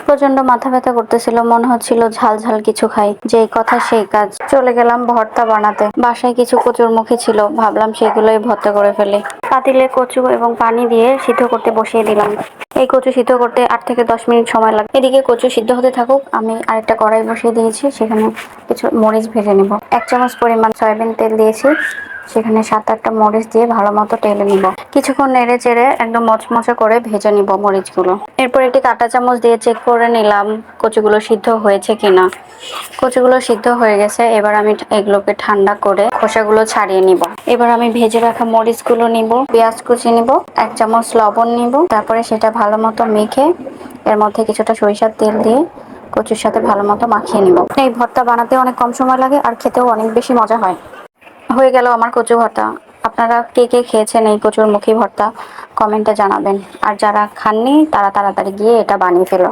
প্রচন্ড মাথা ব্যথা করতেছিল, মনে হচ্ছিল ঝাল ঝাল কিছু খাই। যেই কথা সেই কাজ, চলে গেলাম ভর্তা বানাতে। বাসায় কিছু কচুর মুখী ছিল, ভাবলাম সেগুলোই ভর্তা করে ফেলি। পাতিলে কচু এবং পানি দিয়ে সিদ্ধ করতে বসিয়ে দিলাম। এই কচু সিদ্ধ করতে 8 থেকে 10 মিনিট সময় লাগে। এদিকে কচু সিদ্ধ হতে থাকুক, আমি আরেকটা কড়াই বসিয়ে দিয়েছি, সেখানে কিছু মরিচ ভেজে নেব। 1 চামচ পরিমাণ সয়াবিন তেল দিয়েছি, সেখানে 7-8টা মরিচ দিয়ে ভালো মতো টেলে নিব। কিছুক্ষণ নেড়ে চেড়ে একদম মচমচে করে ভেজে নিব মরিচগুলো। এরপর একটি কাঁটা চামচ দিয়ে চেক করে নিলাম কচুগুলো সিদ্ধ হয়েছে কিনা। কচুগুলো সিদ্ধ হয়ে গেছে। এবার আমি এগুলোকে ঠান্ডা করে খোসাগুলো ছাড়িয়ে নিব। এবার আমি ভেজে রাখা মরিচগুলো নিব, পেঁয়াজ কুচি নিব, 1 চামচ লবণ নিব, তারপরে সেটা ভালো মতো মেখে এর মধ্যে কিছুটা সরিষার তেল দিয়ে কচুর সাথে ভালো মতো মাখিয়ে নিব। এই ভর্তা বানাতে অনেক কম সময় লাগে আর খেতেও অনেক বেশি মজা হয়। হয়ে গেল আমার কচু ভর্তা। আপনারা কে কে খেয়েছেন এই কচুর মুখী ভর্তা, কমেন্টে জানাবেন। আর যারা খাননি তারা তাড়াতাড়ি গিয়ে এটা বানিয়ে ফেলো।